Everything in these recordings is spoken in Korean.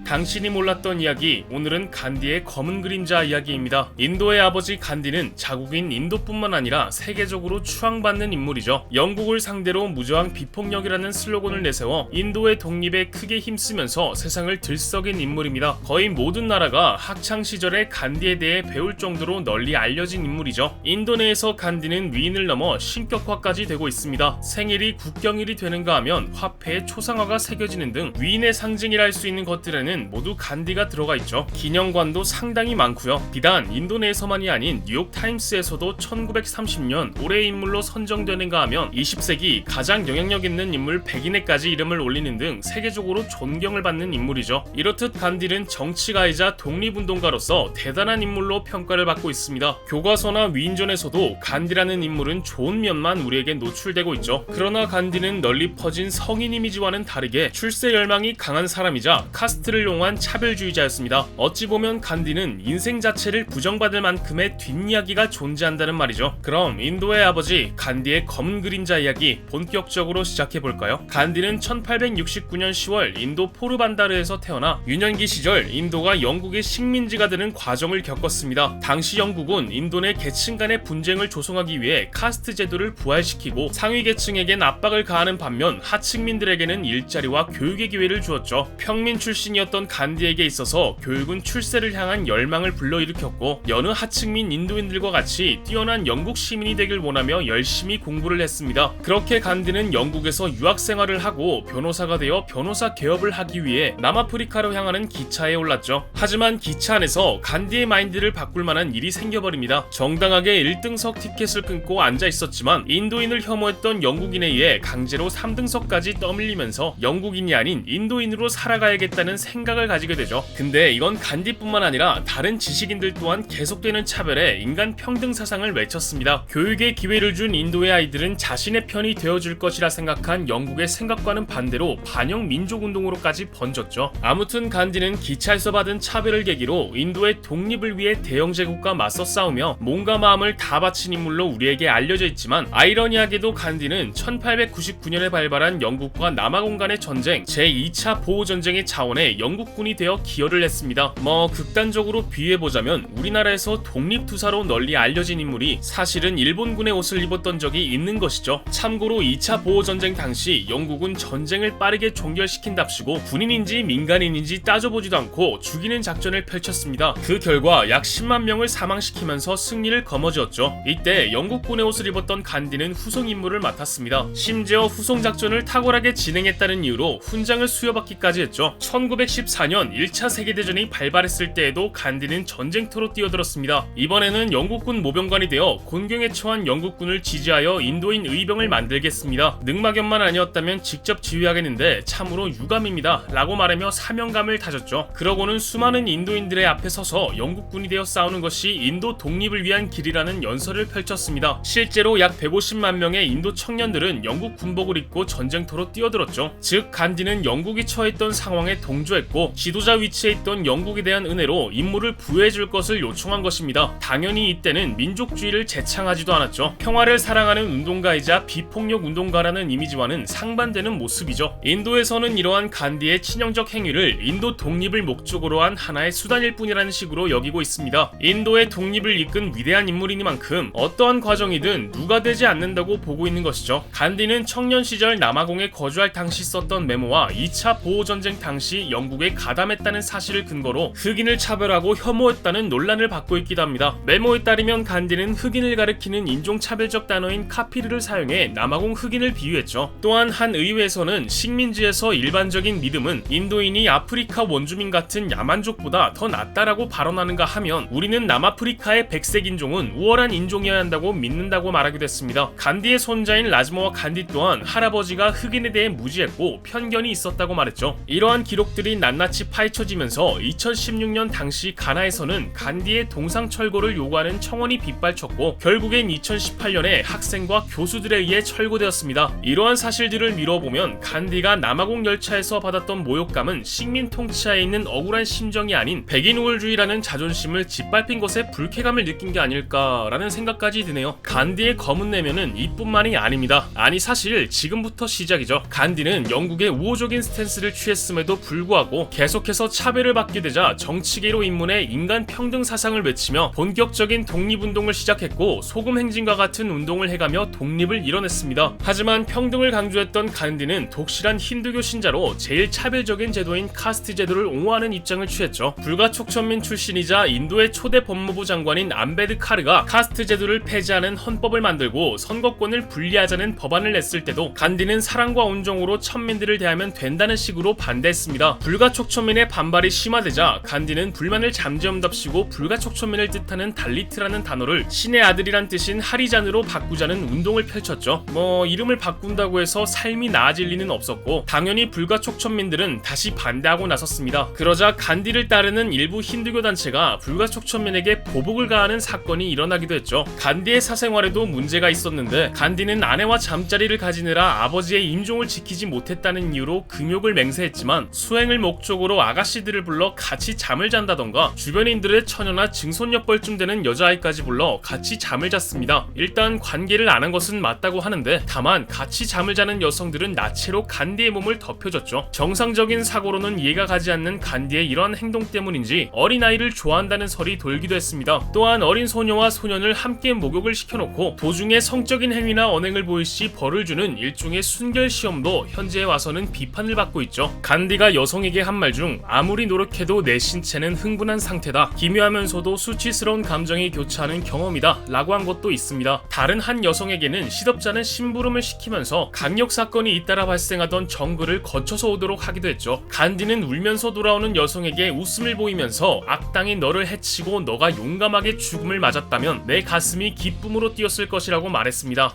당신이 몰랐던 이야기, 오늘은 간디의 검은 그림자 이야기입니다. 인도의 아버지 간디는 자국인 인도뿐만 아니라 세계적으로 추앙받는 인물이죠. 영국을 상대로 무저항 비폭력이라는 슬로건을 내세워 인도의 독립에 크게 힘쓰면서 세상을 들썩인 인물입니다. 거의 모든 나라가 학창시절에 간디에 대해 배울 정도로 널리 알려진 인물이죠. 인도 내에서 간디는 위인을 넘어 신격화까지 되고 있습니다. 생일이 국경일이 되는가 하면 화폐에 초상화가 새겨지는 등 위인의 상징이라 할 수 있는 것들에는 모두 간디가 들어가 있죠. 기념관도 상당히 많고요. 비단 인도 내에서만이 아닌 뉴욕타임스에서도 1930년 올해의 인물로 선정되는가 하면 20세기 가장 영향력 있는 인물 100인에까지 이름을 올리는 등 세계적으로 존경을 받는 인물이죠. 이렇듯 간디는 정치가이자 독립운동가로서 대단한 인물로 평가를 받고 있습니다. 교과서나 위인전에서도 간디라는 인물은 좋은 면만 우리에게 노출되고 있죠. 그러나 간디는 널리 퍼진 성인 이미지와는 다르게 출세 열망이 강한 사람이자 카스트를 이용한 차별주의자였습니다. 어찌 보면 간디는 인생 자체를 부정받을 만큼의 뒷이야기가 존재한다는 말이죠. 그럼 인도의 아버지 간디의 검은 그림자 이야기 본격적으로 시작해볼까요? 간디는 1869년 10월 인도 포르반다르에서 태어나 유년기 시절 인도가 영국의 식민지가 되는 과정을 겪었습니다. 당시 영국은 인도 내 계층 간의 분쟁을 조성하기 위해 카스트 제도를 부활시키고 상위 계층에겐 압박을 가하는 반면 하층민들에게는 일자리와 교육의 기회를 주었죠. 평민 출신이었던 간디에게 있어서 교육은 출세를 향한 열망을 불러일으켰고 여느 하층민 인도인들과 같이 뛰어난 영국 시민이 되길 원하며 열심히 공부를 했습니다. 그렇게 간디는 영국에서 유학 생활을 하고 변호사가 되어 변호사 개업을 하기 위해 남아프리카로 향하는 기차에 올랐죠. 하지만 기차 안에서 간디의 마인드를 바꿀 만한 일이 생겨버립니다. 정당하게 1등석 티켓을 끊고 앉아 있었지만 인도인을 혐오했던 영국인에 의해 강제로 3등석까지 떠밀리면서 영국인이 아닌 인도인으로 살아가야겠다는 생각을 가지게 되죠. 근데 이건 간디뿐만 아니라 다른 지식인들 또한 계속되는 차별에 인간 평등 사상을 외쳤습니다. 교육의 기회를 준 인도의 아이들은 자신의 편이 되어줄 것이라 생각한 영국의 생각과는 반대로 반영 민족운동으로까지 번졌죠. 아무튼 간디는 기차에서 받은 차별을 계기로 인도의 독립을 위해 대영제국과 맞서 싸우며 몸과 마음을 다 바친 인물로 우리에게 알려져 있지만 아이러니하게도 간디는 1899년에 발발한 영국과 남아공 간의 전쟁 제2차 보호전쟁의 차원에 영국군이 되어 기여를 했습니다. 극단적으로 비유해보자면 우리나라에서 독립투사로 널리 알려진 인물이 사실은 일본군의 옷을 입었던 적이 있는 것이죠. 참고로 2차 보호전쟁 당시 영국은 전쟁을 빠르게 종결시킨답시고 군인인지 민간인인지 따져보지도 않고 죽이는 작전을 펼쳤습니다. 그 결과 약 10만 명을 사망시키면서 승리를 거머쥐었죠. 이때 영국군의 옷을 입었던 간디는 후송 임무를 맡았습니다. 심지어 후송 작전을 탁월하게 진행했다는 이유로 훈장을 수여받기까지 했죠. 1914년 1차 세계대전이 발발했을 때에도 간디는 전쟁터로 뛰어들었습니다. 이번에는 영국군 모병관이 되어 곤경에 처한 영국군을 지지하여 인도인 의병을 만들겠습니다. 늑막연만 아니었다면 직접 지휘하겠는데 참으로 유감입니다 라고 말하며 사명감을 다졌죠. 그러고는 수많은 인도인들의 앞에 서서 영국군이 되어 싸우는 것이 인도 독립을 위한 길이라는 연설을 펼쳤습니다. 실제로 약 150만 명의 인도 청년들은 영국 군복을 입고 전쟁터로 뛰어들었죠. 즉 간디는 영국이 처했던 상황에 동조했고 지도자 위치에 있던 영국에 대한 은혜로 임무를 부여해줄 것을 요청한 것입니다. 당연히 이때는 민족주의를 제창하지도 않았죠. 평화를 사랑하는 운동가이자 비폭력 운동가라는 이미지와는 상반되는 모습이죠. 인도에서는 이러한 간디의 친형적 행위를 인도 독립을 목적으로 한 하나의 수단일 뿐이라는 식으로 여기고 있습니다. 인도의 독립을 이끈 위대한 인물이니만큼 어떠한 과정이든 누가 되지 않는다고 보고 있는 것이죠. 간디는 청년 시절 남아공에 거주할 당시 썼던 메모와 2차 보호전쟁 당시 영국에 가담했다는 사실을 근거로 흑인을 차별하고 혐오했다는 논란을 받고 있기도 합니다. 메모에 따르면 간디는 흑인을 가리키는 인종차별적 단어인 카피르를 사용해 남아공 흑인을 비유했죠. 또한 한 의회에서는 식민지에서 일반적인 믿음은 인도인이 아프리카 원주민 같은 야만족보다 더 낫다라고 발언하는가 하면 우리는 남아프리카의 백색 인종은 우월한 인종이어야 한다고 믿는다고 말하기도 했습니다. 간디의 손자인 라즈모와 간디 또한 할아버지가 흑인에 대해 무지했고 편견이 있었다고 말했죠. 이러한 기록들이 낱낱이 파헤쳐지면서 2016년 당시 가나에서는 간디의 동상철거를 요구하는 청원이 빗발쳤고 결국엔 2018년에 학생과 교수들에 의해 철거되었습니다. 이러한 사실들을 미뤄보면 간디가 남아공 열차에서 받았던 모욕감은 식민 통치하에 있는 억울한 심정이 아닌 백인 우월주의라는 자존심을 짓밟힌 것에 불쾌감을 느낀 게 아닐까라는 생각까지 드네요. 간디의 검은 내면은 이뿐만이 아닙니다. 아니 사실 지금부터 시작이죠. 간디는 영국의 우호적인 스탠스를 취했음에도 불구하고 받았고 계속해서 차별을 받게 되자 정치계로 입문해 인간 평등 사상을 외치며 본격적인 독립운동을 시작했고 소금 행진과 같은 운동을 해가며 독립을 이뤄냈습니다. 하지만 평등을 강조했던 간디는 독실한 힌두교 신자로 제일 차별적인 제도인 카스트 제도를 옹호하는 입장을 취했죠. 불가촉천민 출신이자 인도의 초대 법무부 장관인 암베드카르가 카스트 제도를 폐지하는 헌법을 만들고 선거권을 분리하자는 법안을 냈을 때도 간디는 사랑과 온정으로 천민들을 대하면 된다는 식으로 반대했습니다. 불가촉천민의 반발이 심화되자 간디는 불만을 잠재움답시고 불가촉천민을 뜻하는 달리트라는 단어를 신의 아들이란 뜻인 하리잔으로 바꾸자는 운동을 펼쳤죠. 이름을 바꾼다고 해서 삶이 나아질 리는 없었고 당연히 불가촉천민들은 다시 반대하고 나섰습니다. 그러자 간디를 따르는 일부 힌두교 단체가 불가촉천민에게 보복을 가하는 사건이 일어나기도 했죠. 간디의 사생활에도 문제가 있었는데 간디는 아내와 잠자리를 가지느라 아버지의 임종을 지키지 못했다는 이유로 금욕을 맹세했지만 수행을 목적으로 아가씨들을 불러 같이 잠을 잔다던가 주변인들의 처녀나 증손녀뻘쯤 되는 여자아이까지 불러 같이 잠을 잤습니다. 일단 관계를 안 한 것은 맞다고 하는데 다만 같이 잠을 자는 여성들은 나체로 간디의 몸을 덮여줬죠. 정상적인 사고로는 이해가 가지 않는 간디의 이러한 행동 때문인지 어린아이를 좋아한다는 설이 돌기도 했습니다. 또한 어린 소녀와 소년을 함께 목욕을 시켜놓고 도중에 성적인 행위나 언행을 보일 시 벌을 주는 일종의 순결 시험도 현재에 와서는 비판을 받고 있죠. 간디가 여성에게 한 말 중 아무리 노력해도 내 신체는 흥분한 상태다. 기묘하면서도 수치스러운 감정이 교차하는 경험이다 라고 한 것도 있습니다. 다른 한 여성에게는 시덥잖은 심부름을 시키면서 강력 사건이 잇따라 발생하던 정글을 거쳐서 오도록 하기도 했죠. 간디는 울면서 돌아오는 여성에게 웃음을 보이면서 악당이 너를 해치고 너가 용감하게 죽음을 맞았다면 내 가슴이 기쁨으로 뛰었을 것이라고 말했습니다.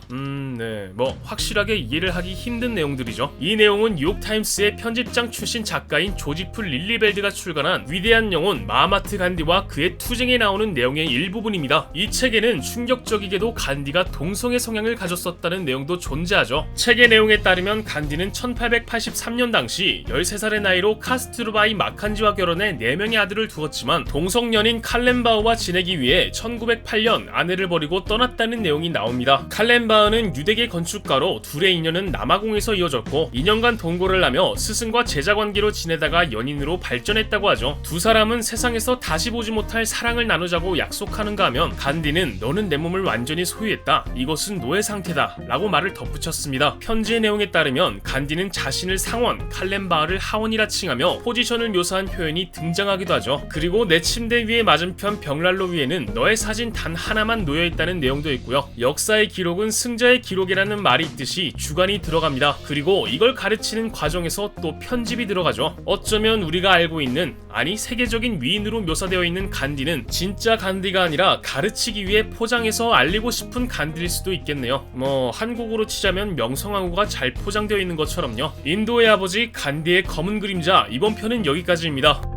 확실하게 이해를 하기 힘든 내용들이죠. 이 내용은 뉴욕타임스의 편집장 출신 작가인 조지프 릴리벨드가 출간한 위대한 영혼 마하마트 간디와 그의 투쟁에 나오는 내용의 일부분입니다. 이 책에는 충격적이게도 간디가 동성애 성향을 가졌었다는 내용도 존재하죠. 책의 내용에 따르면 간디는 1883년 당시 13살의 나이로 카스투르바이 마칸지와 결혼해 4명의 아들을 두었지만 동성연인 칼렌바우와 지내기 위해 1908년 아내를 버리고 떠났다는 내용이 나옵니다. 칼렌바우는 유대계 건축가로 둘의 인연은 남아공에서 이어졌고 2년간 동거를 하며 스승과 제자 관계로 지내다가 연인으로 발전했다고 하죠. 두 사람은 세상에서 다시 보지 못할 사랑을 나누자고 약속하는가 하면 간디는 너는 내 몸을 완전히 소유했다. 이것은 노예 상태다 라고 말을 덧붙였습니다. 편지의 내용에 따르면 간디는 자신을 상원, 칼렌바흐를 하원이라 칭하며 포지션을 묘사한 표현이 등장하기도 하죠. 그리고 내 침대 위에 맞은편 벽난로 위에는 너의 사진 단 하나만 놓여있다는 내용도 있고요. 역사의 기록은 승자의 기록이라는 말이 있듯이 주관이 들어갑니다. 그리고 이걸 가르치는 과정에서 또 편집이 들어가죠. 어쩌면 우리가 알고 있는, 아니 세계적인 위인으로 묘사되어 있는 간디는 진짜 간디가 아니라 가르치기 위해 포장해서 알리고 싶은 간디일 수도 있겠네요. 한국어로 치자면 명성황후가 잘 포장되어 있는 것처럼요. 인도의 아버지 간디의 검은 그림자, 이번 편은 여기까지입니다.